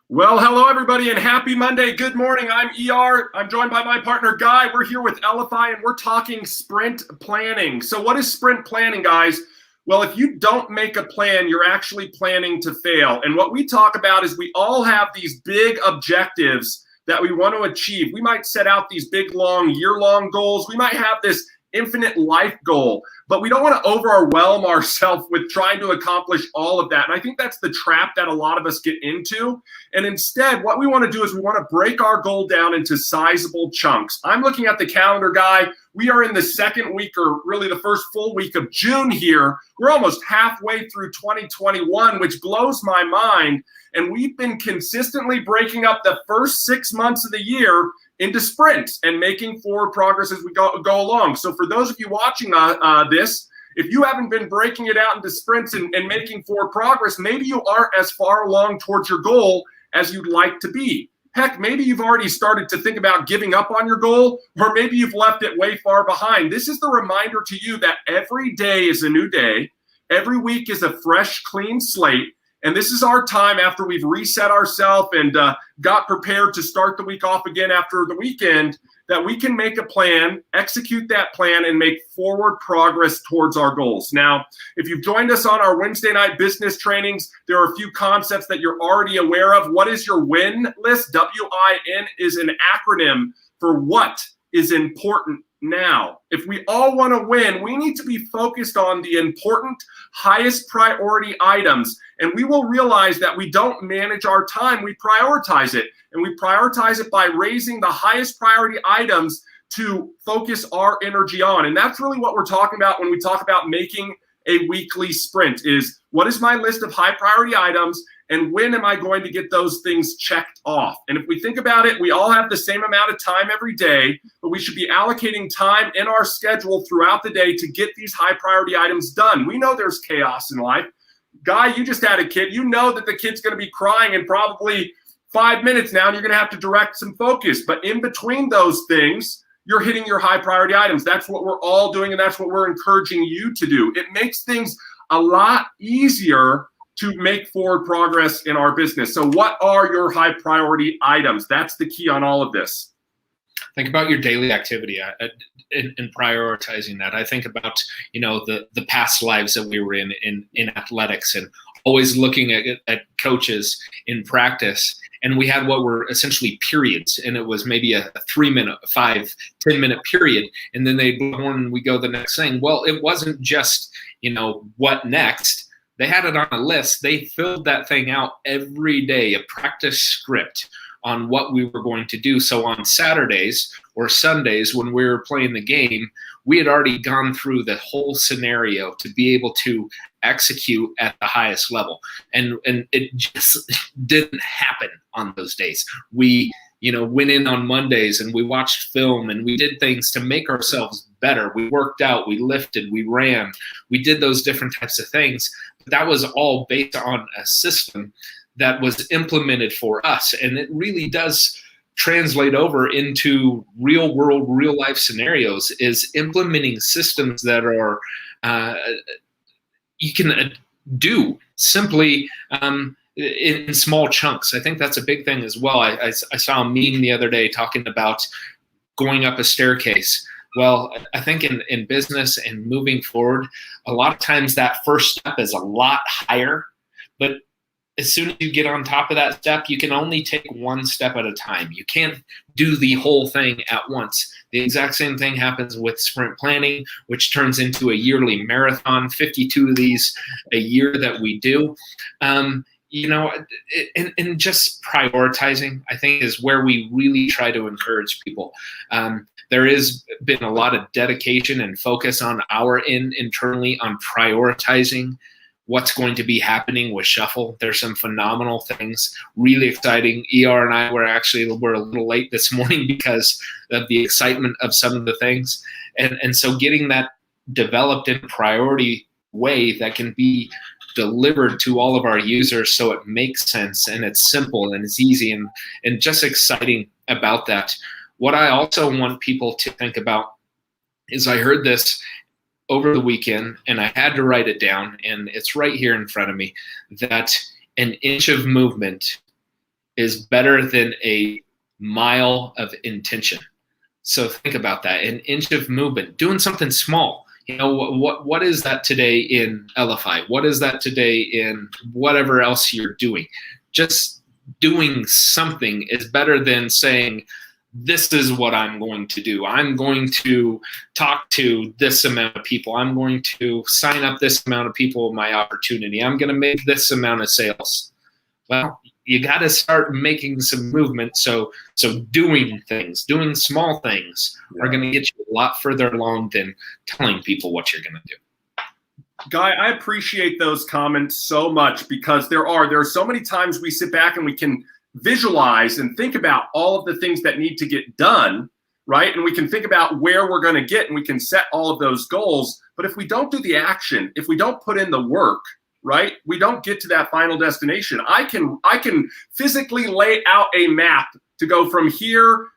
Well, hello everybody and happy Monday. Good morning. I'm ER. I'm joined by my partner Guy. We're here with Elify and we're talking sprint planning. So what is sprint planning, guys? Well, if you don't make a plan, you're actually planning to fail. And what we talk about is we all have these big objectives that we want to achieve. We might set out these big, long, year-long goals. We might have this infinite life goal, but we don't want to overwhelm ourselves with trying to accomplish all of that. And I think that's the trap that a lot of us get into. And instead, what we want to do is we want to break our goal down into sizable chunks. I'm looking at the calendar, Guy. We are in the second week, or really the first full week of June here. We're almost halfway through 2021, which blows my mind. And we've been consistently breaking up the first 6 months of the year into sprints and making forward progress as we go along. So for those of you watching this, if you haven't been breaking it out into sprints and making forward progress, maybe you aren't as far along towards your goal as you'd like to be. Heck, maybe you've already started to think about giving up on your goal, or maybe you've left it way far behind. This is the reminder to you that every day is a new day. Every week is a fresh, clean slate. And this is our time after we've reset ourselves and got prepared to start the week off again after the weekend, that we can make a plan, execute that plan, and make forward progress towards our goals. Now, if you've joined us on our Wednesday night business trainings, there are a few concepts that you're already aware of. What is your WIN list? WIN is an acronym for what is important now. If we all want to win, we need to be focused on the important, highest priority items. And we will realize that we don't manage our time, we prioritize it. And we prioritize it by raising the highest priority items to focus our energy on. And that's really what we're talking about when we talk about making a weekly sprint, is what is my list of high priority items and when am I going to get those things checked off? And if we think about it, we all have the same amount of time every day, but we should be allocating time in our schedule throughout the day to get these high priority items done. We know there's chaos in life. Guy, you just had a kid. You know that the kid's going to be crying in probably 5 minutes now, and you're going to have to direct some focus. But in between those things, you're hitting your high priority items. That's what we're all doing, and that's what we're encouraging you to do. It makes things a lot easier to make forward progress in our business. So what are your high priority items? That's the key on all of this. Think about your daily activity in prioritizing that. I think about, the past lives that we were in athletics, and always looking at coaches in practice. And we had what were essentially periods, and it was maybe a 3-minute, 5, 10-minute period. And then they'd blow and we go the next thing. Well, it wasn't just, what next? They had it on a list. They filled that thing out every day, a practice script on what we were going to do. So on Saturdays or Sundays when we were playing the game, we had already gone through the whole scenario to be able to execute at the highest level. And it just didn't happen on those days. We went in on Mondays and we watched film and we did things to make ourselves better. We worked out, we lifted, we ran, we did those different types of things. But that was all based on a system that was implemented for us. And it really does translate over into real world, real life scenarios, is implementing systems that are, you can do simply in small chunks. I think that's a big thing as well. I saw a meme the other day talking about going up a staircase. Well, I think in business and moving forward, a lot of times that first step is a lot higher, but as soon as you get on top of that step, you can only take one step at a time. You can't do the whole thing at once. The exact same thing happens with sprint planning, which turns into a yearly marathon, 52 of these a year that we do. And just prioritizing, I think, is where we really try to encourage people. There has been a lot of dedication and focus on our internally on prioritizing what's going to be happening with Shuffle. There's some phenomenal things, really exciting. ER and I were a little late this morning because of the excitement of some of the things. And so getting that developed in a priority way that can be delivered to all of our users so it makes sense and it's simple and it's easy and just exciting about that. What I also want people to think about is I heard this over the weekend, and I had to write it down, and it's right here in front of me, that an inch of movement is better than a mile of intention. So think about that. An inch of movement, doing something small. What is that today in Elify? What is that today in whatever else you're doing? Just doing something is better than saying, this is what I'm going to do. I'm going to talk to this amount of people. I'm going to sign up this amount of people in my opportunity. I'm going to make this amount of sales. Well, you got to start making some movement. So doing things, doing small things are going to get you a lot further along than telling people what you're going to do. Guy, I appreciate those comments so much, because there are so many times we sit back and we can visualize and think about all of the things that need to get done, right? And we can think about where we're going to get, and we can set all of those goals. But if we don't do the action, if we don't put in the work, right, we don't get to that final destination. I can physically lay out a map to go from here,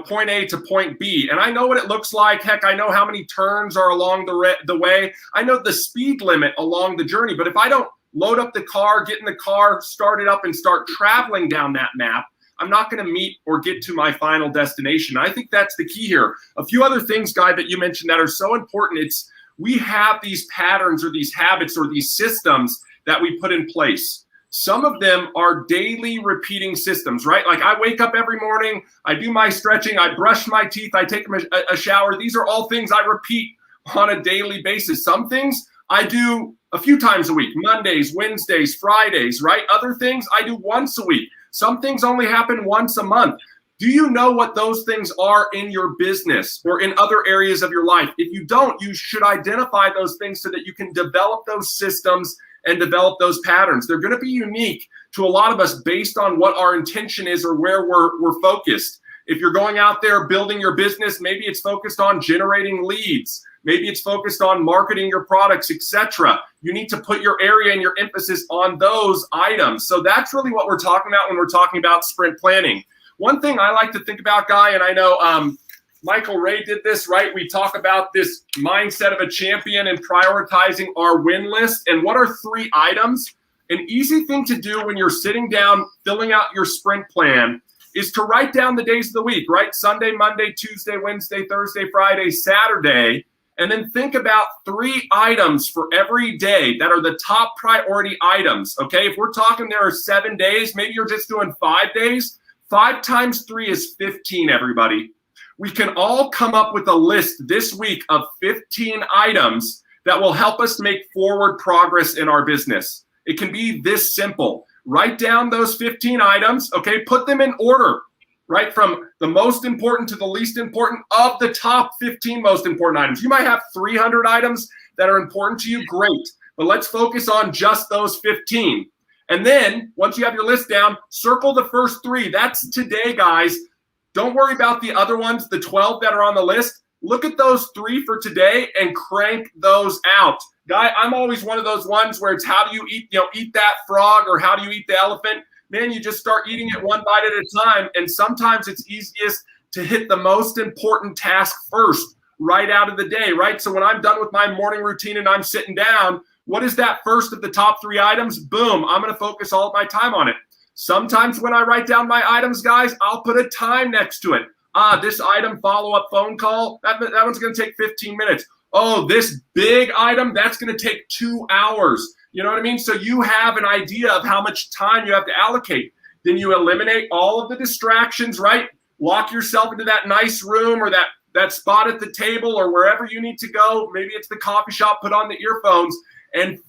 point A to point B, and I know what it looks like. Heck, I know how many turns are along the way. I know the speed limit along the journey. But if I don't load up the car, get in the car, start it up, and start traveling down that map, I'm not going to meet or get to my final destination. I think that's the key here. A few other things, Guy, that you mentioned that are so important. We have these patterns or these habits or these systems that we put in place. Some of them are daily repeating systems, right? Like I wake up every morning, I do my stretching, I brush my teeth, I take a shower. These are all things I repeat on a daily basis. Some things I do a few times a week, Mondays, Wednesdays, Fridays, right? Other things I do once a week. Some things only happen once a month. Do you know what those things are in your business or in other areas of your life? If you don't, you should identify those things so that you can develop those systems and develop those patterns. They're going to be unique to a lot of us based on what our intention is or where we're focused. If you're going out there building your business, maybe it's focused on generating leads. Maybe it's focused on marketing your products, etc. You need to put your area and your emphasis on those items. So that's really what we're talking about when we're talking about sprint planning. One thing I like to think about, Guy, and I know Michael Ray did this, right? We talk about this mindset of a champion and prioritizing our win list. And what are 3 items? An easy thing to do when you're sitting down, filling out your sprint plan is to write down the days of the week, right? Sunday, Monday, Tuesday, Wednesday, Thursday, Friday, Saturday. And then think about 3 items for every day that are the top priority items, okay? If we're talking there are 7 days, maybe you're just doing 5 days. 5 times 3 is 15, everybody. We can all come up with a list this week of 15 items that will help us make forward progress in our business. It can be this simple. Write down those 15 items, okay? Put them in order, right? From the most important to the least important of the top 15 most important items. You might have 300 items that are important to you, great. But let's focus on just those 15. And then once you have your list down, circle the first 3. That's today, guys. Don't worry about the other ones, the 12 that are on the list. Look at those 3 for today and crank those out. Guy, I'm always one of those ones where it's how do you eat that frog, or how do you eat the elephant? Man, you just start eating it one bite at a time. And sometimes it's easiest to hit the most important task first, right out of the day, right? So when I'm done with my morning routine and I'm sitting down, what is that first of the top 3 items? Boom, I'm going to focus all of my time on it. Sometimes when I write down my items, guys, I'll put a time next to it. This item, follow-up phone call, that one's going to take 15 minutes. Oh, this big item, that's going to take 2 hours. You know what I mean? So you have an idea of how much time you have to allocate. Then you eliminate all of the distractions, right? Lock yourself into that nice room or that spot at the table or wherever you need to go. Maybe it's the coffee shop, put on the earphones and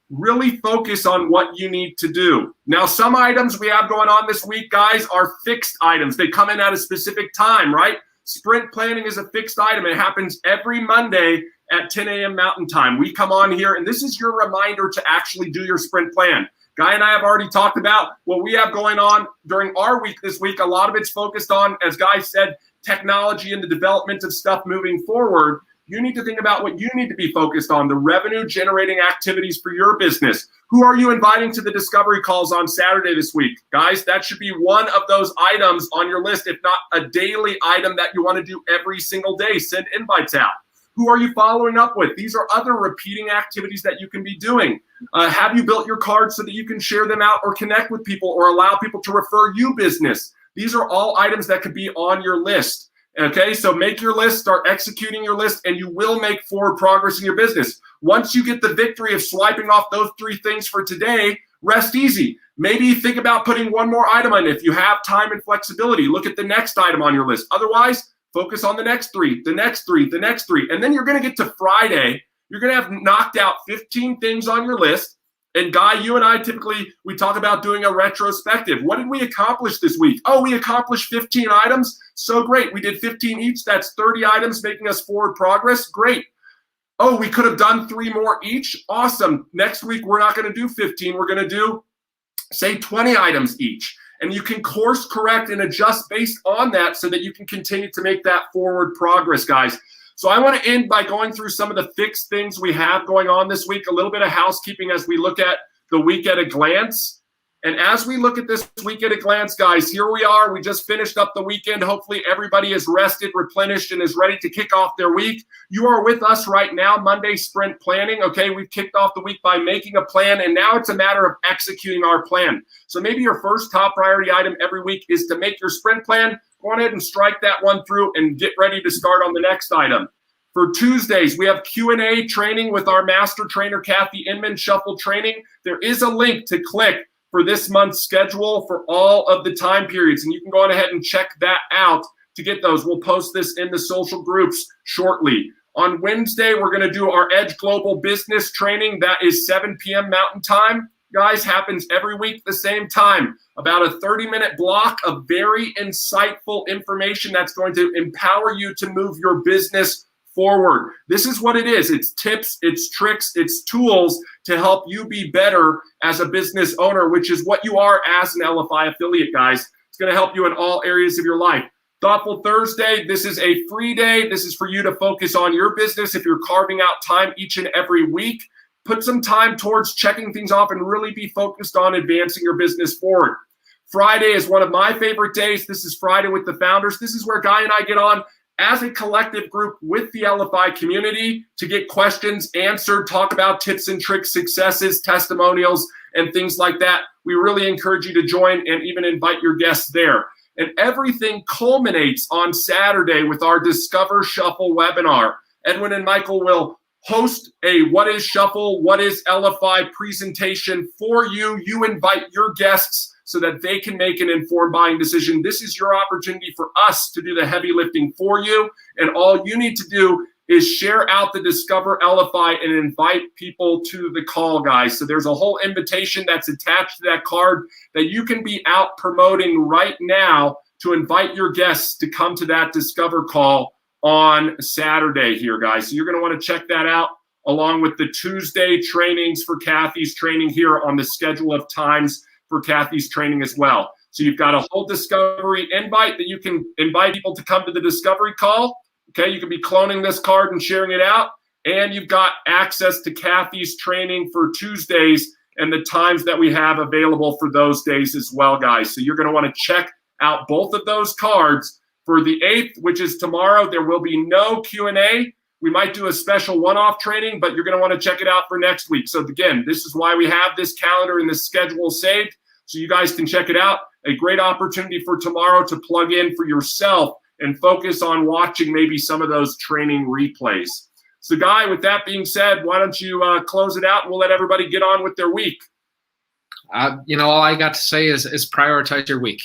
really focus on what you need to do. Now, some items we have going on this week, guys, are fixed items. They come in at a specific time, right? Sprint planning is a fixed item. It happens every Monday at 10 a.m. Mountain Time. We come on here, and this is your reminder to actually do your sprint plan. Guy and I have already talked about what we have going on during our week this week. A lot of it's focused on, as Guy said, technology and the development of stuff moving forward. You need to think about what you need to be focused on, the revenue-generating activities for your business. Who are you inviting to the discovery calls on Saturday this week? Guys, that should be one of those items on your list, if not a daily item that you want to do every single day. Send invites out. Who are you following up with? These are other repeating activities that you can be doing. Have you built your cards so that you can share them out or connect with people or allow people to refer you business? These are all items that could be on your list. Okay, so make your list, start executing your list, and you will make forward progress in your business. Once you get the victory of swiping off those 3 things for today, rest easy. Maybe think about putting one more item on. If you have time and flexibility, look at the next item on your list. Otherwise, focus on the next 3, the next 3, the next 3. And then you're going to get to Friday. You're going to have knocked out 15 things on your list. And Guy, you and I typically, we talk about doing a retrospective. What did we accomplish this week? Oh, we accomplished 15 items. So great. We did 15 each. That's 30 items making us forward progress. Great. Oh, we could have done 3 more each. Awesome. Next week, we're not going to do 15. We're going to do, say, 20 items each. And you can course correct and adjust based on that so that you can continue to make that forward progress, guys. So I want to end by going through some of the fixed things we have going on this week, a little bit of housekeeping as we look at the week at a glance. And as we look at this week at a glance, guys, here we are. We just finished up the weekend. Hopefully everybody is rested, replenished, and is ready to kick off their week. You are with us right now, Monday Sprint Planning. Okay, we've kicked off the week by making a plan, and now it's a matter of executing our plan. So maybe your first top priority item every week is to make your sprint plan. Go ahead and strike that one through and get ready to start on the next item. For Tuesdays, we have Q&A training with our master trainer, Kathy Inman, Shuffle Training. There is a link to click for this month's schedule for all of the time periods, and you can go on ahead and check that out to get those. We'll post this in the social groups shortly. On Wednesday, we're going to do our Edge Global Business Training. That is 7 p.m. Mountain Time. Guys, happens every week the same time. About a 30-minute block of very insightful information that's going to empower you to move your business forward. This is what it is. It's tips, it's tricks, it's tools to help you be better as a business owner, which is what you are as an Elify affiliate, guys. It's going to help you in all areas of your life. Thoughtful Thursday, this is a free day. This is for you to focus on your business. If you're carving out time each and every week, put some time towards checking things off and really be focused on advancing your business forward. Friday is one of my favorite days. This is Friday with the Founders. This is where Guy and I get on as a collective group with the Elify community to get questions answered, talk about tips and tricks, successes, testimonials, and things like that. We really encourage you to join and even invite your guests there. And everything culminates on Saturday with our Discover Shuffle webinar. Edwin and Michael will host a What is Shuffle, What is Elify presentation for you. You invite your guests so that they can make an informed buying decision. This is your opportunity for us to do the heavy lifting for you. And all you need to do is share out the Discover Elify and invite people to the call, guys. So there's a whole invitation that's attached to that card that you can be out promoting right now to invite your guests to come to that Discover call on Saturday here, guys. So you're going to want to check that out along with the Tuesday trainings for Kathy's training here on the schedule of times for Kathy's training as well. So you've got a whole discovery invite that you can invite people to come to the discovery call. Okay, you can be cloning this card and sharing it out. And you've got access to Kathy's training for Tuesdays and the times that we have available for those days as well, guys. So you're going to want to check out both of those cards. For the 8th, which is tomorrow, there will be no Q&A. We might do a special one-off training, but you're going to want to check it out for next week. So again, this is why we have this calendar and this schedule saved, so you guys can check it out. A great opportunity for tomorrow to plug in for yourself and focus on watching maybe some of those training replays. So Guy, with that being said, why don't you close it out and we'll let everybody get on with their week. All I got to say is prioritize your week.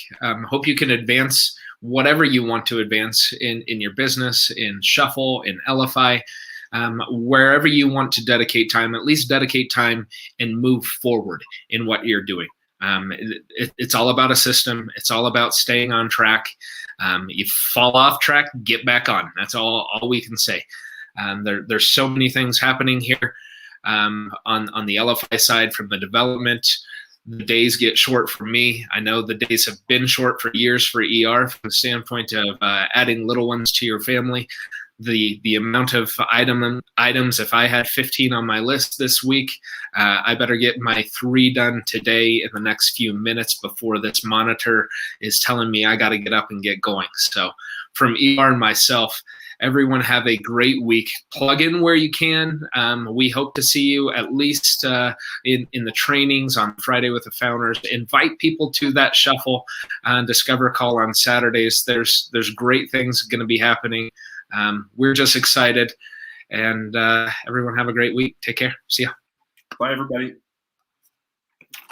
Hope you can advance whatever you want to advance in your business, in Shuffle, in Elify, wherever you want to dedicate time, at least dedicate time and move forward in what you're doing. It's all about a system. It's all about staying on track. You fall off track, get back on. That's all we can say. There's so many things happening here on the Elify side from the development. The days get short for me. I know the days have been short for years for ER from the standpoint of adding little ones to your family. The amount of items, if I had 15 on my list this week, I better get my 3 done today in the next few minutes before this monitor is telling me I got to get up and get going. So from ER and myself, everyone have a great week. Plug in where you can. We hope to see you at least in the trainings on Friday with the Founders. Invite people to that shuffle and Discover Call on Saturdays. There's great things going to be happening. We're just excited. And everyone have a great week. Take care. See ya. Bye, everybody.